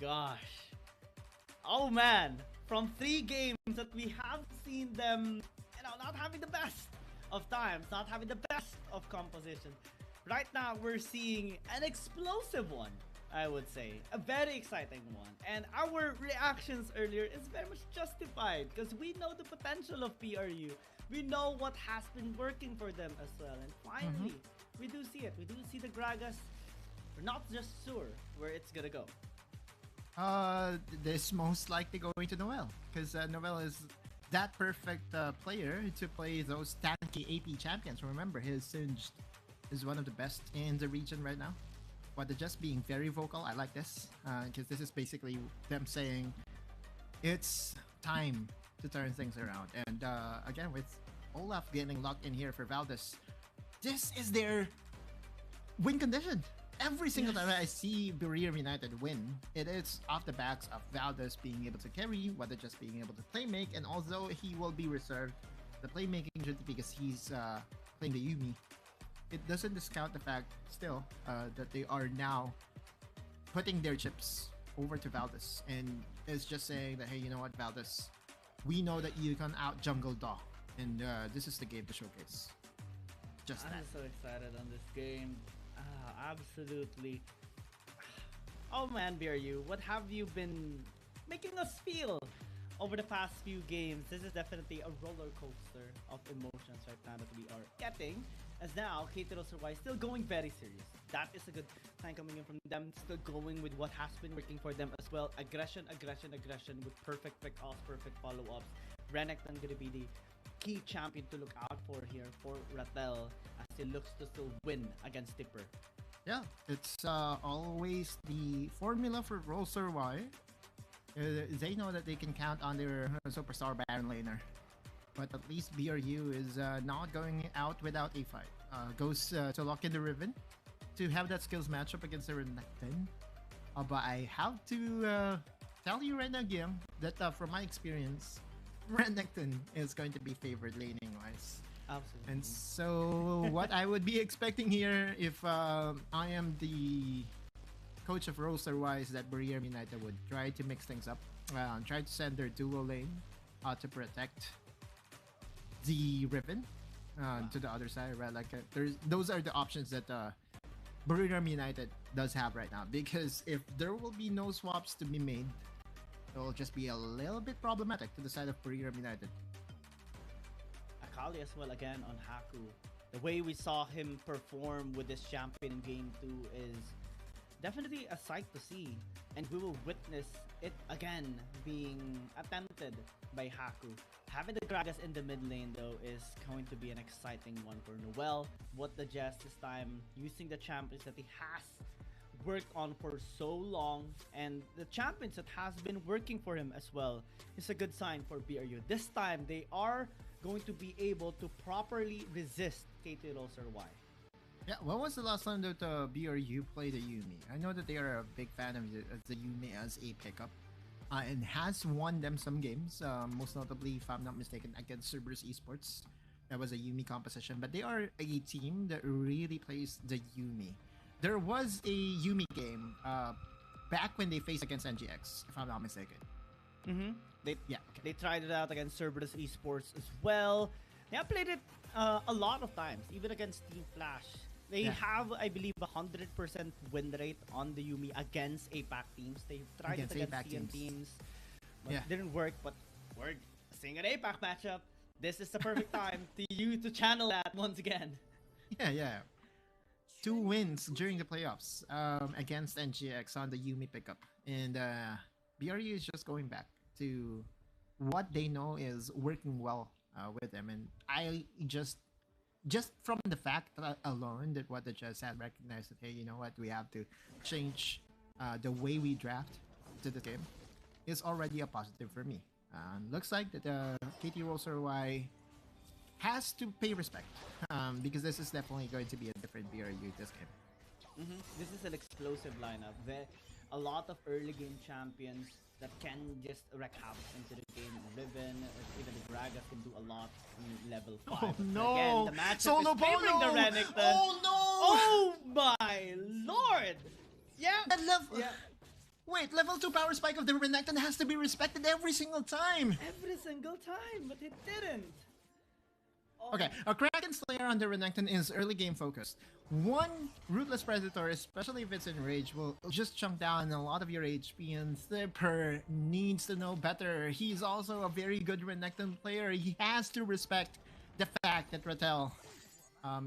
gosh. Oh man, from 3 games that we have seen them, not having the best of times, not having the best of composition. Right now, we're seeing an explosive one, I would say. A very exciting one. And our reactions earlier is very much justified because we know the potential of BRU. We know what has been working for them as well. And finally, we do see it. We do see the Gragas. We're not just sure where it's gonna go. This most likely going to Noel, because Noel is that perfect player to play those tanky AP champions. Remember, his Singed is one of the best in the region right now. But they're just being very vocal. I like this, because this is basically them saying it's time to turn things around. And again, with Olaf getting locked in here for Valdez, this is their win condition. Every single time I see BRU United win, it is off the backs of Valdez being able to carry, whether just being able to play make, and although he will be reserved the playmaking duty because he's playing the Yuumi, it doesn't discount the fact still that they are now putting their chips over to Valdez, and it's just saying that, hey, you know what, Valdez, we know that you can out jungle Daw, and this is the game to showcase. Just that. I'm so excited on this game. Absolutely. Oh man, BRU, what have you been making us feel over the past few games? This is definitely a roller coaster of emotions right now that we are getting. As now, KT.RY still going very serious. That is a good sign coming in from them. Still going with what has been working for them as well. Aggression, aggression, aggression with perfect pick-offs, perfect follow-ups. Renekton gonna be the key champion to look out for here for Ratel as he looks to still win against Tipper. Yeah, it's always the formula for WRL. They know that they can count on their superstar Baron laner. But at least BRU is not going out without a fight. Goes to lock in the Riven to have that skills matchup against the Renekton. But I have to tell you right now, Guillaume, that from my experience, Renekton is going to be favored laning wise. Absolutely. And so what I would be expecting here if I am the coach of WRL is that BRU United would try to mix things up. Try to send their dual lane to protect the Riven to the other side, right? Like those are the options that BRU United does have right now, because if there will be no swaps to be made, it will just be a little bit problematic to the side of BRU United. Akali as well again on Haku. The way we saw him perform with this champion in game 2 is definitely a sight to see, and we will witness it again being attempted by Haku. Having the Gragas in the mid lane though is going to be an exciting one for Noel. What the Jess this time, using the champions that he has worked on for so long, and the champions that has been working for him as well, is a good sign for BRU. This time they are going to be able to properly resist KT.RY. Yeah, when was the last time that BRU played the Yuumi? I know that they are a big fan of the Yuumi as a pickup, and has won them some games, most notably, if I'm not mistaken, against Cerberus eSports. That was a Yuumi composition, but they are a team that really plays the Yuumi. There was a Yuumi game back when they faced against NGX, if I'm not mistaken. They tried it out against Cerberus eSports as well. They have played it a lot of times, even against Team Flash. They have, I believe, 100% win rate on the Yuumi against APAC teams. They tried it against CM teams, but it didn't work. But we're seeing an APAC matchup. This is the perfect time to channel that once again. Yeah. 2 wins during the playoffs against NGX on the Yuumi pickup. And BRU is just going back to what they know is working well with them. And I just from the fact alone that what the judge had recognized that, hey, you know what, we have to change the way we draft to the game is already a positive for me. Looks like that KT.RY has to pay respect because this is definitely going to be a different BRU this game. This is an explosive lineup. A lot of early game champions that can just wreak havoc into the game. Riven, even the Gragas can do a lot in level 5. Oh no! Again, the matchup is favoring the Renekton. Oh no! Oh my lord! Yeah. Wait, level 2 power spike of the Renekton has to be respected every single time! Every single time, but it didn't. Oh. Okay, a Kraken Slayer on the Renekton is early game focused. One Ruthless Predator, especially if it's in Rage, will just chunk down a lot of your HP, and Thipper needs to know better. He's also a very good Renekton player. He has to respect the fact that Rattel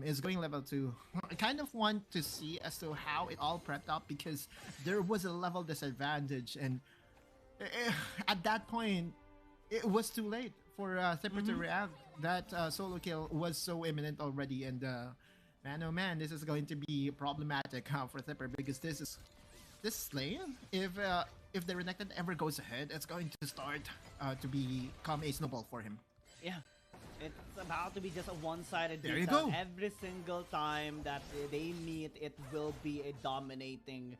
is going level 2. I kind of want to see as to how it all prepped up, because there was a level disadvantage, and at that point, it was too late for Thipper to react. That solo kill was so imminent already, and man, oh man, this is going to be problematic for Thipper, because this lane, if the Renekton ever goes ahead, it's going to start to become a snowball for him. Yeah, it's about to be just a one-sided There you beatdown. go. Every single time that they meet, it will be a dominating,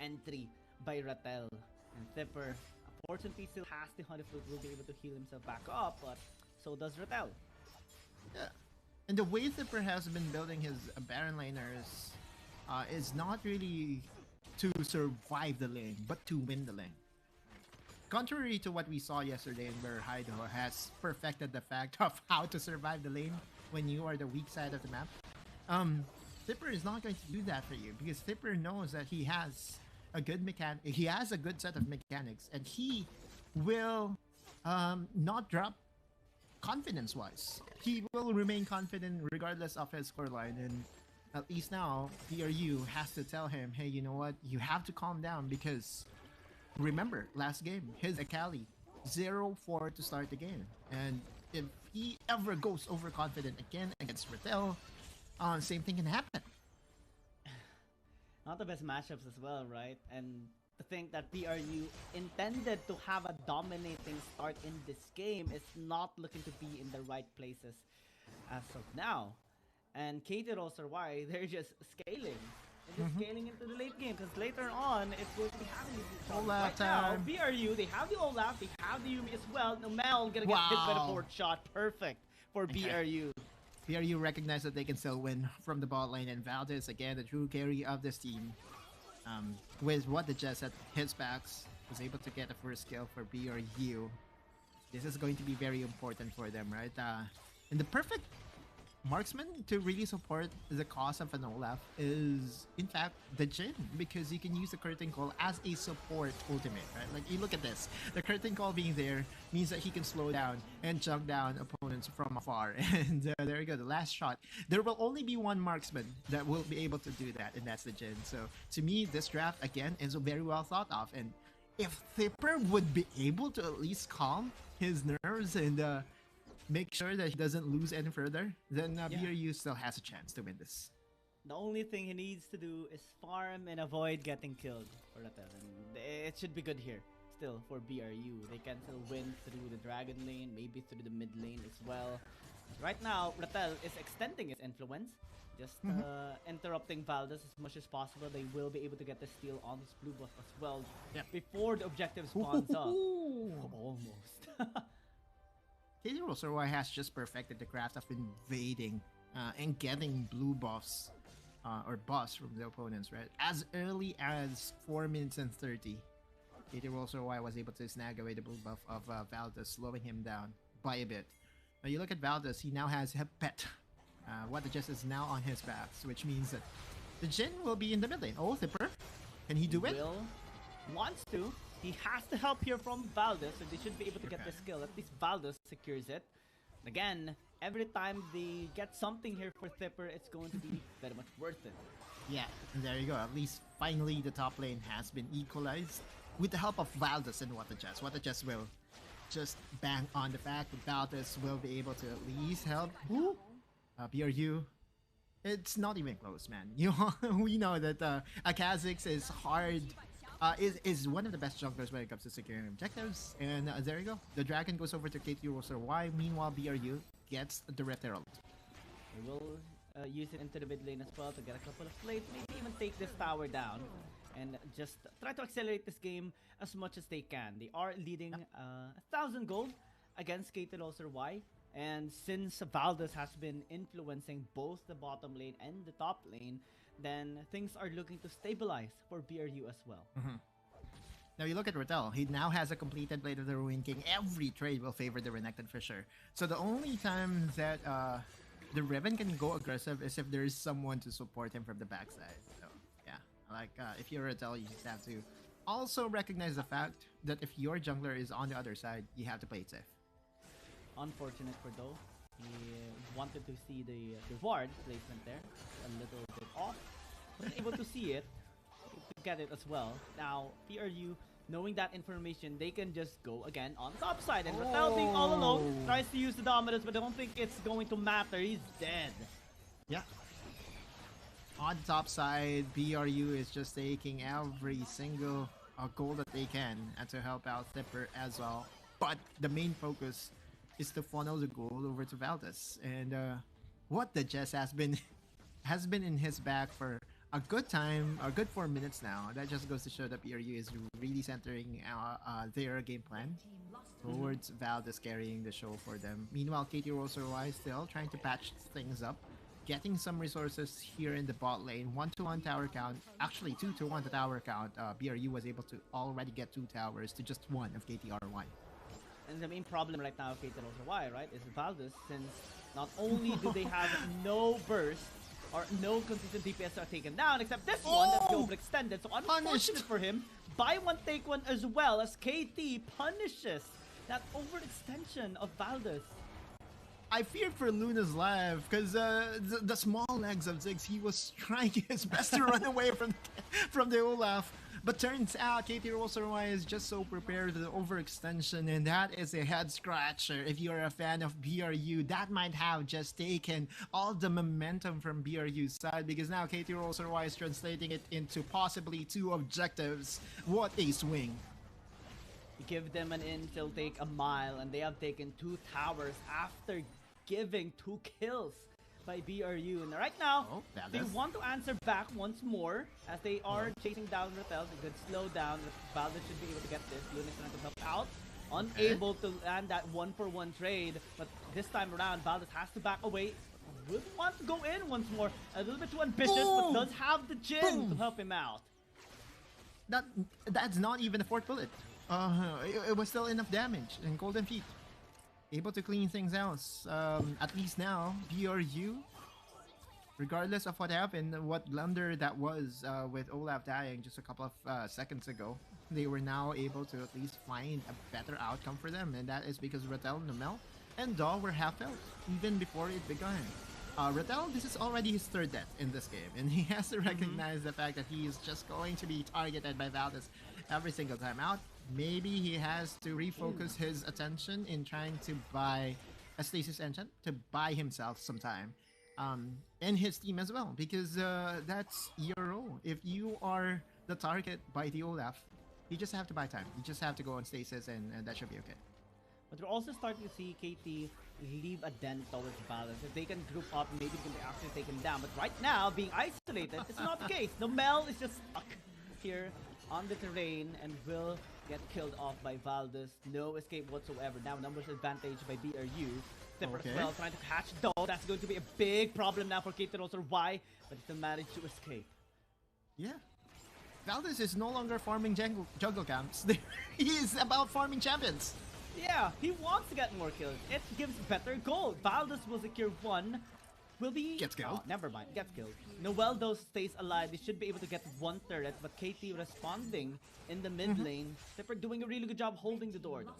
entry by Rattel. And Thipper, unfortunately, still has the 100 foot, will be able to heal himself back up, but so does Rattel. Yeah. And the way Thipper has been building his Baron laners is not really to survive the lane, but to win the lane. Contrary to what we saw yesterday, where Haido has perfected the fact of how to survive the lane when you are the weak side of the map, Thipper is not going to do that for you, because Thipper knows that he has a good he has a good set of mechanics, and he will not drop confidence-wise. He will remain confident regardless of his scoreline, and at least now, BRU has to tell him, hey, you know what? You have to calm down, because remember, last game, his Akali, 0-4 to start the game. And if he ever goes overconfident again against Rattel, same thing can happen. Not the best matchups as well, right? And to think that BRU intended to have a dominating start in this game is not looking to be in the right places as of now. And KT.RY, they're just scaling. They're just scaling into the late game, because later on, it's going to be happening. Olaf Right now, time. BRU, they have the Olaf, they have the Yumi as well. Nomel gonna get hit by the fourth shot. Perfect for BRU. BRU recognize that they can still win from the bot lane, and Valdez, again, the true carry of this team. With what the Jets at his backs, was able to get a first kill for BRU. This is going to be very important for them, right? And the perfect marksman to really support the cause of an Olaf is, in fact, the Jhin, because you can use the Curtain Call as a support ultimate, right? Like, you look at this. The Curtain Call being there means that he can slow down and jump down opponents from afar. And there you go, the last shot. There will only be one marksman that will be able to do that, and that's the Jhin. So, to me, this draft, again, is very well thought of. And if Thipper would be able to at least calm his nerves and make sure that he doesn't lose any further, then BRU still has a chance to win this. The only thing he needs to do is farm and avoid getting killed for Rattel. And it should be good here still for BRU. They can still win through the Dragon lane, maybe through the mid lane as well. Right now, Rattel is extending his influence, just interrupting Valdez as much as possible. They will be able to get the steal on this blue buff as well before the objective spawns up. Almost. KT.RY has just perfected the craft of invading and getting blue buffs or buffs from the opponents, right? As early as 4 minutes and 30, KT.RY was able to snag away the blue buff of Valdez, slowing him down by a bit. Now you look at Valdez, he now has a pet. What the Jess is now on his backs, which means that the Jhin will be in the mid lane. Oh, Thipper, can he do it? Wants to. He has to help here from Valdez, so they should be able to get the skill. At least Valdez secures it. Again, every time they get something here for Thipper, it's going to be very much worth it. Yeah, and there you go. At least finally the top lane has been equalized with the help of Valdez and What the Jess. What the Jess will just bang on the fact that Valdez will be able to at least help BRU. It's not even close, man. We know that Kha'Zix is hard. Is one of the best junglers when it comes to securing objectives. And there you go. The dragon goes over to KT.RY. Meanwhile, BRU gets the Red Herald. They will use it into the mid lane as well to get a couple of plates. Maybe even take this tower down. And just try to accelerate this game as much as they can. They are leading 1,000 gold against KT.RY. And since Valdez has been influencing both the bottom lane and the top lane, then things are looking to stabilize for BRU as well. Now you look at Rattel. He now has a completed Blade of the Ruin King. Every trade will favor the Renekton for sure. So the only time that the Riven can go aggressive is if there is someone to support him from the backside. So yeah, like if you're Rattel, you just have to also recognize the fact that if your jungler is on the other side, you have to play it safe. Unfortunate for Doe. He wanted to see the ward placement there. A little bit off. Wasn't able to see it. To get it as well. Now, BRU, knowing that information, they can just go again on the top side. And Rattel being all alone, tries to use the Dominus, but I don't think it's going to matter. He's dead. Yeah. On the top side, BRU is just taking every single goal that they can and to help out Tipper as well. But the main focus is to funnel the goal over to Valdez. And what the Jess has been in his back for a good time, a good 4 minutes now. That just goes to show that BRU is really centering their game plan towards Valdez carrying the show for them. Meanwhile, KT.RY still trying to patch things up, getting some resources here in the bot lane. 1-to-1 tower count, actually 2-to-1 the tower count. BRU was able to already get 2 towers to just 1 of KT.RY. And the main problem right now of KT.RY, right, is Valdez, since not only do they have no burst, or no consistent DPS are taken down, except this one that's overextended. So unfortunate for him. Buy one, take one as well, as KT punishes that overextension of Valdez. I feared for Luna's life because the small legs of Ziggs, he was trying his best to run away from the Olaf. But turns out KT.RY is just so prepared for the overextension, and that is a head scratcher. If you're a fan of BRU, that might have just taken all the momentum from BRU's side, because now KT.RY is translating it into possibly 2 objectives. What a swing. You give them an infill take a mile, and they have taken 2 towers after giving 2 kills by BRU. And right now, they want to answer back once more as they are chasing down Rattel. A good slowdown. Valdez should be able to get this. Luna's trying to help out. Unable to land that 1-for-1 trade, but this time around, Valdez has to back away. Would want to go in once more. A little bit too ambitious, but does have the Jhin to help him out. That's not even a 4th bullet. It was still enough damage, and Golden Feet able to clean things out. At least now, BRU, regardless of what happened, what blunder that was with Olaf dying just a couple of seconds ago, they were now able to at least find a better outcome for them, and that is because Rattel, Numel, and Daw were half health even before it began. Rattel, this is already his 3rd death in this game, and he has to recognize the fact that he is just going to be targeted by Valdez every single time out. Maybe he has to refocus his attention in trying to buy a stasis engine to buy himself some time, and his team as well, because that's your role. If you are the target by the Olaf, you just have to buy time. You just have to go on stasis, and that should be okay. But we're also starting to see KT leave a dent towards Valdez. If they can group up, maybe they can actually take him down. But right now, being isolated, it's not the case. Numel is just stuck here on the terrain and will get killed off by Valdez. No escape whatsoever. Now numbers advantage by BRU. Tipper as well, trying to catch Doe. That's going to be a big problem now for KT.RY, but still managed to escape. Yeah. Valdez is no longer farming jungle camps. He is about farming champions. Yeah, he wants to get more kills. It gives better gold. Valdez will secure 1. Will be... Gets killed. Oh, never mind. Gets killed. Noel, though, stays alive. They should be able to get 1 turret, but KT responding in the mid lane. Tipper doing a really good job holding the door, though.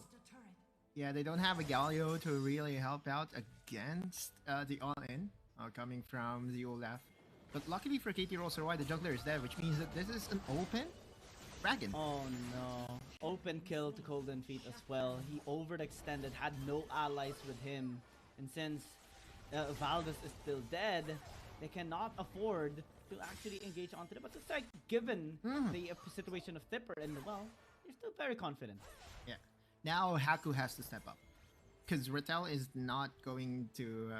Yeah, they don't have a Galio to really help out against the all-in coming from the Olaf. But luckily for KT.RY, the jungler is dead, which means that this is an open dragon. Oh no. Open kill to Golden Feet as well. He overextended, had no allies with him. And since Valdez is still dead, they cannot afford to actually engage onto it. But it's like, given the situation of Tipper and Noel, you're still very confident. Yeah. Now Haku has to step up, because Rattel is not going to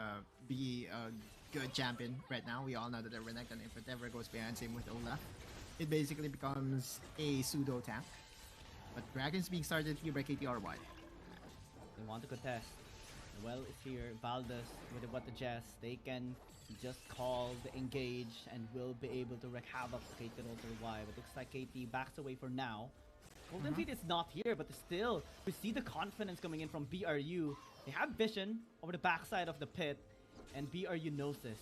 be a good champion right now. We all know that the Renekton, if it ever goes behind, same with Olaf, it basically becomes a pseudo tank. But Dragon's being started here by KT.RY. They want to contest. Noel is here. Valdez with what the Jess. They can just call the engage and will be able to wreak havoc to KT.RY. But looks like KT backs away for now. Golden Fleet is not here, but still, we see the confidence coming in from BRU. They have vision over the backside of the pit, and BRU knows this.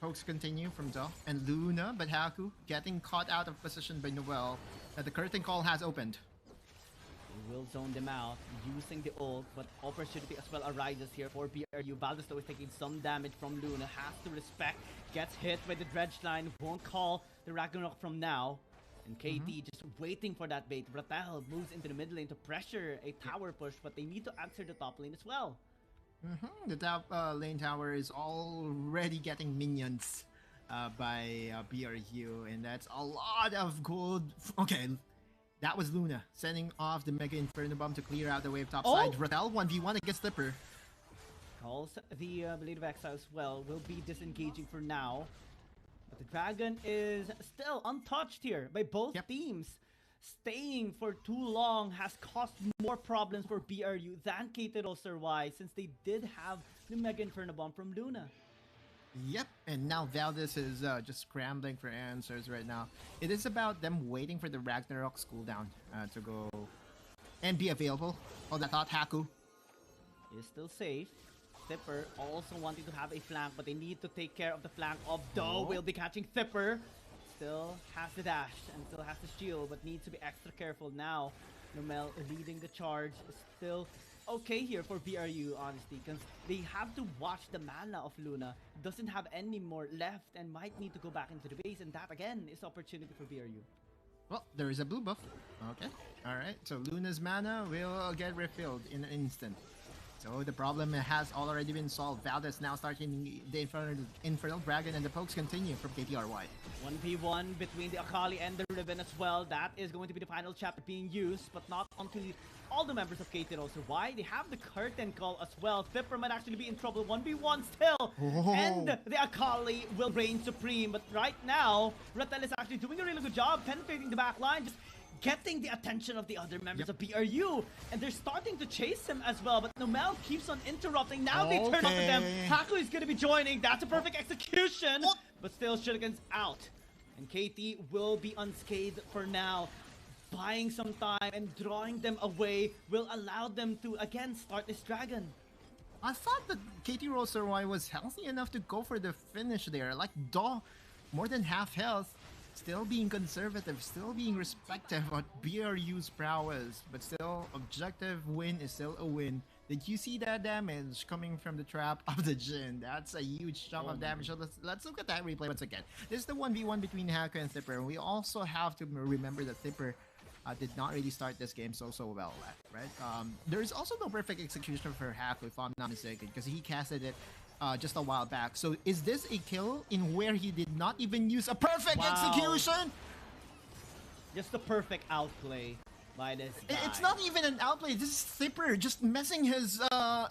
Pokes continue from Duff and Luna, but Haku getting caught out of position by Noel. The curtain call has opened. They will zone them out using the ult, but opportunity as well arises here for BRU. Valdez though is taking some damage from Luna, has to respect, gets hit by the dredge line, won't call the Ragnarok from now. And KT just waiting for that bait. Bratel moves into the mid lane to pressure a tower push, but they need to answer the top lane as well. The top lane tower is already getting minions by BRU, and that's a lot of gold. Okay, that was Luna sending off the Mega Inferno Bomb to clear out the wave top side. Bratel 1v1 against Slipper. Calls the Blade of Exile as well. Will be disengaging for now. But the Dragon is still untouched here by both teams. Staying for too long has caused more problems for BRU than KT.RY, since they did have the Mega Inferno Bomb from Luna. Yep, and now Valdez is just scrambling for answers right now. It is about them waiting for the Ragnarok's cooldown to go and be available. Hold that thought, Haku. Is still safe. Thipper also wanting to have a flank, but they need to take care of the flank of Doe. Will be catching Thipper. Still has the dash and still has the shield, but needs to be extra careful now. Nomel leading the charge is still okay here for BRU, honestly, because they have to watch the mana of Luna. Doesn't have any more left and might need to go back into the base, and that again is opportunity for BRU. Well, there is a blue buff. Okay, alright, so Luna's mana will get refilled in an instant. So the problem has already been solved. Valdez now starting the Infernal Dragon, and the pokes continue from KT.RY. 1v1 between the Akali and the Ribbon as well. That is going to be the final chapter being used, but not until all the members of KT.RY. They have the curtain call as well. Thipper might actually be in trouble. 1v1 still. And the Akali will reign supreme. But right now, Ratel is actually doing a really good job penetrating the back line. Just getting the attention of the other members of BRU, and they're starting to chase him as well, but Nomel keeps on interrupting. Now they turn onto them. Haku is going to be joining. That's a perfect execution, but still Shuriken's out, and KT will be unscathed for now. Buying some time and drawing them away will allow them to again start this dragon. I thought that KT.RY was healthy enough to go for the finish there, like more than half health. Still being conservative, still being respective of BRU's prowess, but still, objective win is still a win. Did you see that damage coming from the trap of the Jhin? That's a huge chunk of damage. So let's look at that replay once again. This is the 1v1 between Haku and Thipper. We also have to remember that Thipper did not really start this game so well, right? There's also no perfect execution for Haku, if I'm not mistaken, because he casted it just a while back. So is this a kill in where he did not even use a perfect execution? Just the perfect outplay by this guy. It's not even an outplay. This is Thipper just messing his I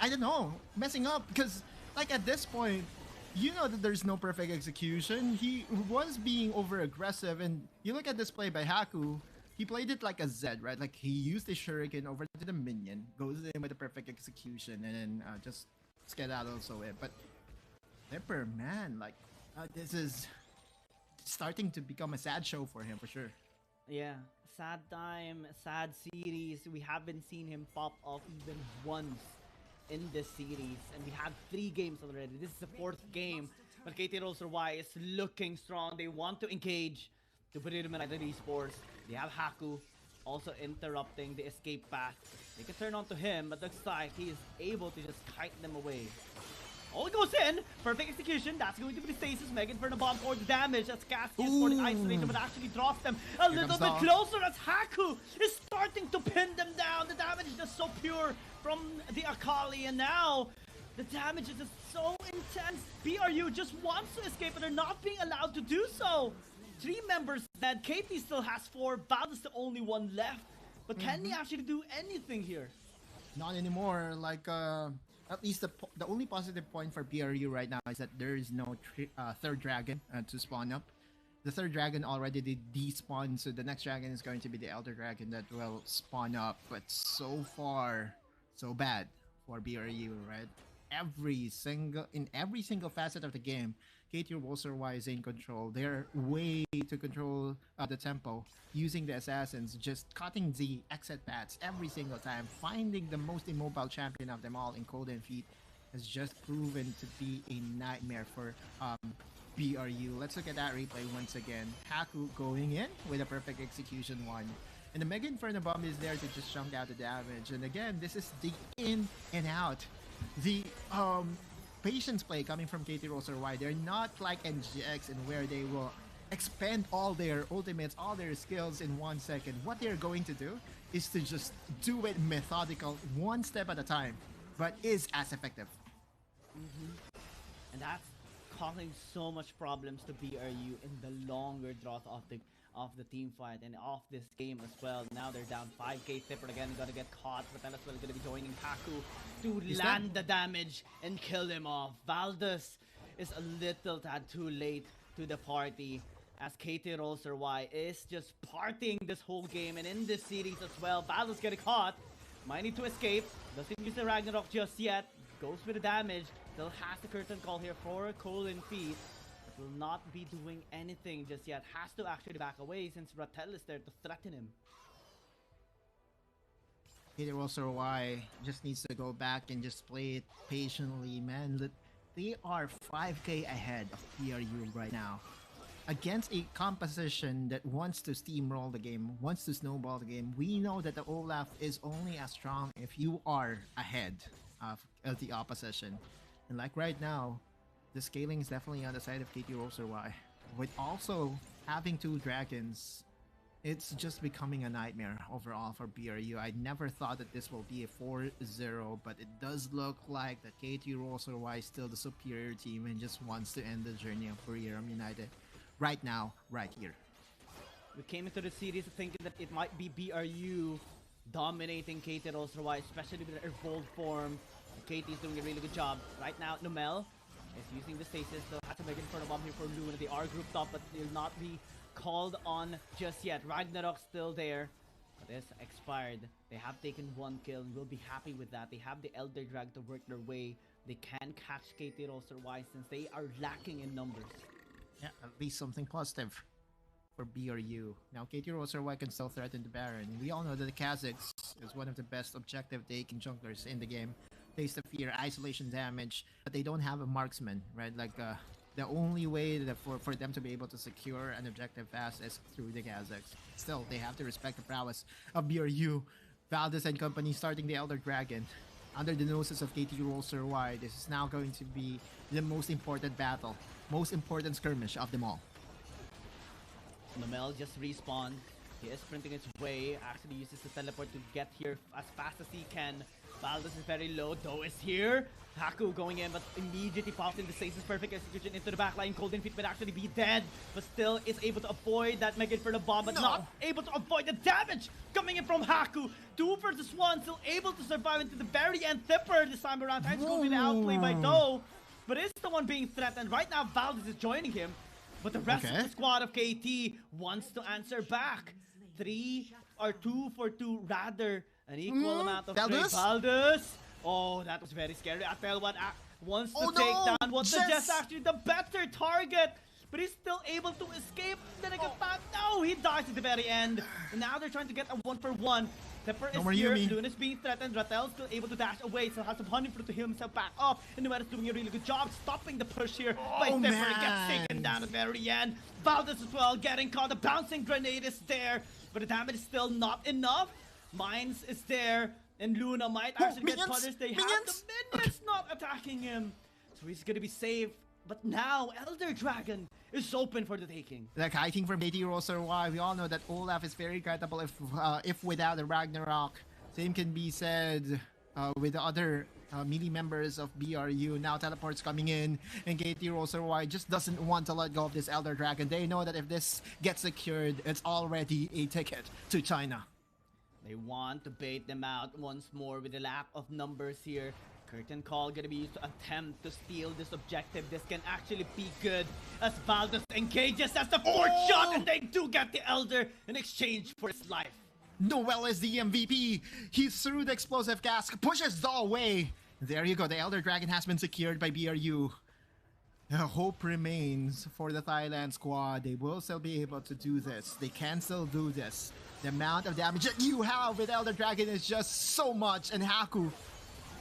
don't know, messing up, because like at this point, you know that there's no perfect execution. He was being over aggressive, and you look at this play by Haku. He played it like a Zed, right? Like he used the Shuriken over to the minion, goes in with a perfect execution, and then just skedaddles away. But Thipper, man, like this is starting to become a sad show for him for sure. Yeah, sad time, sad series. We haven't seen him pop off even once in this series, and we had 3 games already. This is the 4th game, but KT.RY is looking strong. They want to engage to put it in eSports. They have Haku also interrupting the escape path. They can turn onto him, but looks like he is able to just kite them away. Oh, it goes in! Perfect execution. That's going to be the stasis. Mega Inferno Bomb for the damage. That's Cassius for the isolation, but actually drops them a little bit closer as Haku is starting to pin them down. The damage is just so pure from the Akali, and now the damage is just so intense. BRU just wants to escape, but they're not being allowed to do so. 3 members dead. KT still has 4. Valdez the only one left. But can he actually do anything here? Not anymore. Like, at least the only positive point for BRU right now is that there is no 3rd dragon to spawn up. The 3rd dragon already did despawn, so the next dragon is going to be the Elder Dragon that will spawn up. But so far, so bad for BRU, right? every single facet of the game, KT.RY is in control. They're way to control the tempo, using the assassins, just cutting the exit paths every single time, finding the most immobile champion of them all in Cold and Feet has just proven to be a nightmare for BRU. Let's look at that replay once again. Haku going in with a perfect execution one. And the Mega Inferno Bomb is there to just chunk out the damage. And again, this is the in and out. The patience play coming from KT.RY. They're not like NGX in where they will expend all their ultimates, all their skills in 1 second. What they're going to do is to just do it methodical, one step at a time, but is as effective. And that's causing so much problems to BRU in the longer drought of the team fight and of this game as well. Now they're down 5k. Tipper again gonna get caught, but then as well gonna be joining Haku to land the damage and kill him off. Valdez is a little tad too late to the party as KT.RY is just partying this whole game and in this series as well. Valdez getting caught, might need to escape, doesn't use the Ragnarok just yet, goes with the damage, still has the curtain call here for Cold and Feet. Will not be doing anything just yet. Has to actually back away since Rattel is there to threaten him. KT.RY just needs to go back and just play it patiently, man. They are 5k ahead of BRU right now. Against a composition that wants to steamroll the game, wants to snowball the game, we know that the Olaf is only as strong if you are ahead of the opposition. And like right now, the scaling is definitely on the side of KT.RY. With also having 2 dragons, it's just becoming a nightmare overall for BRU. I never thought that this will be a 4-0, but it does look like that KT.RY is still the superior team and just wants to end the journey of Buriram United right now, right here. We came into the series thinking that it might be BRU dominating KT.RY, especially with their bold form. KT is doing a really good job. Right now, Numel is using the stasis, still has to make it for the bomb here for Luna. They are grouped up, but they'll not be called on just yet. Ragnarok still there, but it's expired. They have taken 1 kill and will be happy with that. They have the Elder Drag to work their way. They can catch KT.RY since they are lacking in numbers. Yeah, at least something positive for BRU. Now KT.RY can still threaten the Baron. We all know that the Kazakhs is one of the best objective-taking junglers in the game. Taste of Fear, isolation damage, but they don't have a marksman, right? Like the only way that for them to be able to secure an objective fast is through the Kazakhs. Still, they have to respect the prowess of BRU. Valdez and company starting the Elder Dragon under the noses of KT.RY. This is now going to be the most important battle, most important skirmish of them all. Nomel just respawned. He is sprinting his way, actually uses the teleport to get here as fast as he can. Valdez is very low, though is here. Haku going in, but immediately pops in the stasis, perfect execution into the backline. Cold and Feet would actually be dead, but still is able to avoid that Mega Inferno Bomb, but not able to avoid the damage coming in from Haku. 2 versus 1, still able to survive into the very end. Tipper this time around, trying to go with the outplay by Doe, but is the one being threatened. Right now, Valdez is joining him, but the rest of the squad of KT wants to answer back. 2 for 2, rather an equal amount of Valdez. Oh, that was very scary. I felt what wants to take down what the Jess actually the better target, but he's still able to escape. Then again, no, he dies at the very end. And now they're trying to get a 1-for-1. Tipper is here, Luna is being threatened, Rattel still able to dash away, so has some honey fruit to heal himself back up. And Nuera is doing a really good job stopping the push here by Tipper. It gets taken down at the very end. Valdez as well getting caught, the bouncing grenade is there, but the damage is still not enough. Mines is there, and Luna might actually get punished. They have the minions not attacking him, so he's gonna be safe. But now Elder Dragon is open for the taking. Like I think from KT.RY, we all know that Olaf is very credible if without a Ragnarok. Same can be said with the other melee members of BRU. Now teleports coming in, and KT.RY just doesn't want to let go of this Elder Dragon. They know that if this gets secured, it's already a ticket to China. They want to bait them out once more with the lack of numbers here. Curtain call gonna be used to attempt to steal this objective. This can actually be good as Valdez engages as the 4th shot, and they do get the Elder in exchange for his life. Noel is the MVP. He threw the explosive gas, pushes Daw away. There you go. The Elder Dragon has been secured by BRU. Hope remains for the Thailand squad. They will still be able to do this. They can still do this. The amount of damage that you have with Elder Dragon is just so much, and Haku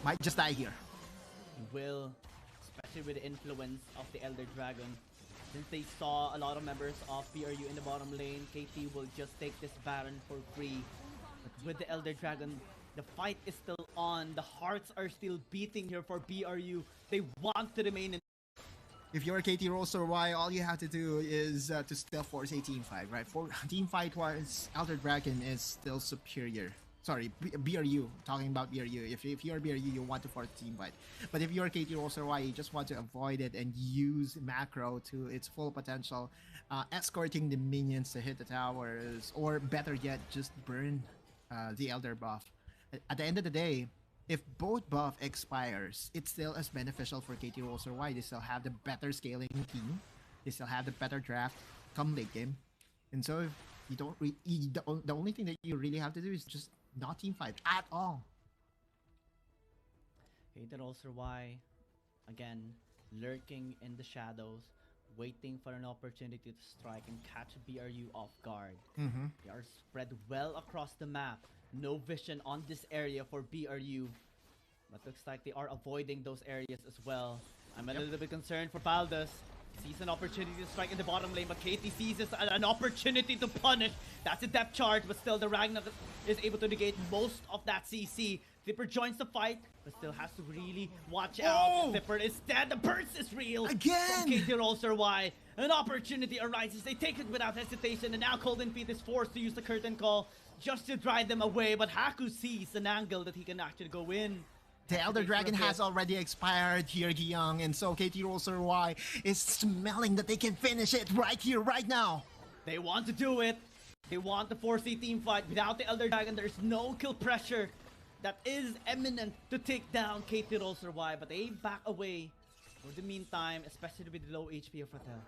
might just die here. He will, especially with the influence of the Elder Dragon. Since they saw a lot of members of BRU in the bottom lane, KT will just take this Baron for free. But with the Elder Dragon, the fight is still on. The hearts are still beating here for BRU. They want to remain in. If you're KT.RY, all you have to do is to still force a team fight, right? For team fight-wise, Elder Dragon is still superior. Sorry, BRU. Talking about BRU. If you're BRU, you want to force a team fight. But if you're KT.RY, you just want to avoid it and use macro to its full potential, escorting the minions to hit the towers, or better yet, just burn the Elder buff. At the end of the day, if both buff expires, it's still as beneficial for KT.RY. They still have the better scaling team. They still have the better draft come late game. And so if you don't the only thing that you really have to do is just not team fight at all. KT.RY, again, lurking in the shadows, waiting for an opportunity to strike and catch BRU off guard. They are spread well across the map. No vision on this area for BRU. But looks like they are avoiding those areas as well. I'm a little bit concerned for Baldus. Sees an opportunity to strike in the bottom lane, but KT sees this as an opportunity to punish. That's a depth charge, but still the Ragnar is able to negate most of that CC. Zipper joins the fight, but still has to really watch out. Zipper is dead. The burst is real. Again! From KT.RY. An opportunity arises. They take it without hesitation, and now Golden Feet is forced to use the curtain call just to drive them away. But Haku sees an angle that he can actually go in. The Elder Dragon has already expired here, Giyang, and so KT.RY is smelling that they can finish it right here, right now. They want to do it. They want the 4C team fight. Without the Elder Dragon, there's no kill pressure that is imminent to take down KT.RY, but they back away for the meantime, especially with the low HP of Ratel.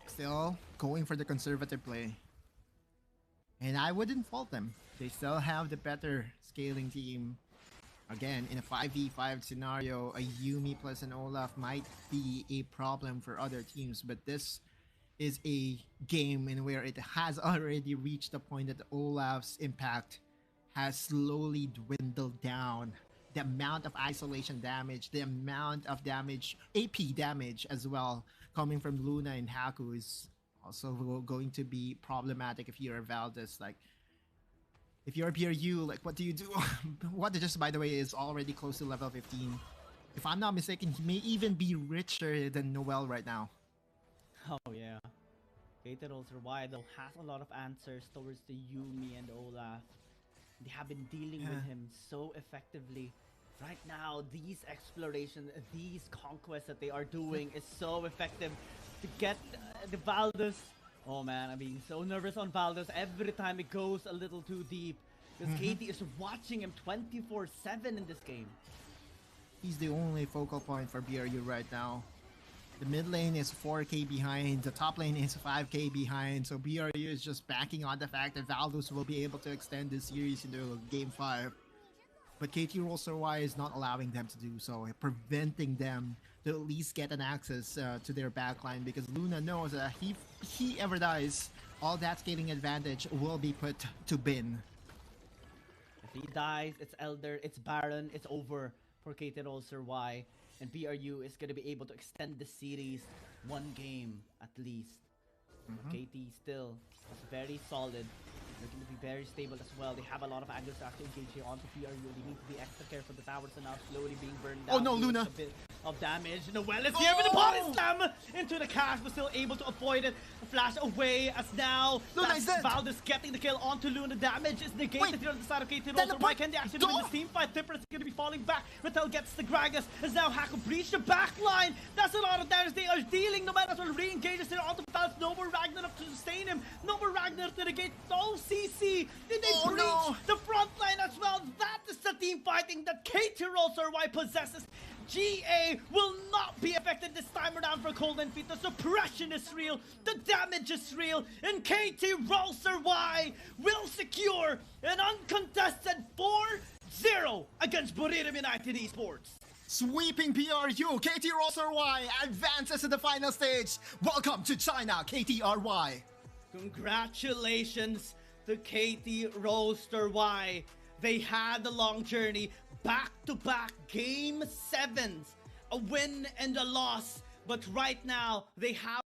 Still going for the conservative play. And I wouldn't fault them. They still have the better scaling team. Again, in a 5v5 scenario, a Yuumi plus an Olaf might be a problem for other teams, but this is a game in where it has already reached the point that Olaf's impact has slowly dwindled down. The amount of isolation damage, the amount of damage, AP damage as well, coming from Luna and Haku is also going to be problematic if you're Valdez. Like, if you're BRU, like, what do you do? What just, by the way, is already close to level 15. If I'm not mistaken, he may even be richer than Noel right now. Oh, yeah. KT.RY, though, has a lot of answers towards the Yuumi and Olaf. They have been dealing with him so effectively. Right now, these explorations, these conquests that they are doing is so effective to get the Valdez. Oh man, I'm being so nervous on Valdez every time it goes a little too deep. Because KT is watching him 24/7 in this game. He's the only focal point for BRU right now. The mid lane is 4k behind, the top lane is 5k behind, so BRU is just backing on the fact that Valdez will be able to extend this series into Game 5. But KT.RY is not allowing them to do so, preventing them to at least get an access to their backline, because Luna knows that if he ever dies, all that scaling advantage will be put to bin. If he dies, it's Elder, it's Baron, it's over for KT.RY, and BRU is going to be able to extend the series one game at least. KT still is very solid. They're going to be very stable as well. They have a lot of angles to actually engage here onto BRU. They need to be extra careful. The towers are now slowly being burned down. Oh no, Luna! A bit of damage. Noel is here with the body slam into the cash, but still able to avoid it. Flash away as now Valdez getting the kill onto Luna. Damage is negated here on the side of KT.RY. Can they actually win this team fight? Tipper is going to be falling back. Ratel gets the Gragas as now Haku breach the back line. That's a lot of damage they are dealing. No matter what, re-engages here onto Valdez. No more Ragnar to sustain him. No more Ragnar to negate. No CC. Did they breach the front line as well? That is the team fighting that KT.RY possesses. GA will not be affected this time around for Golden Feet. The suppression is real, the damage is real, and KT.RY will secure an uncontested 4 0 against WRL United eSports. Sweeping BRU, KT.RY advances to the final stage. Welcome to China, KT.RY. Congratulations to KT.RY. They had a long journey, back-to-back game 7s, a win and a loss, but right now they have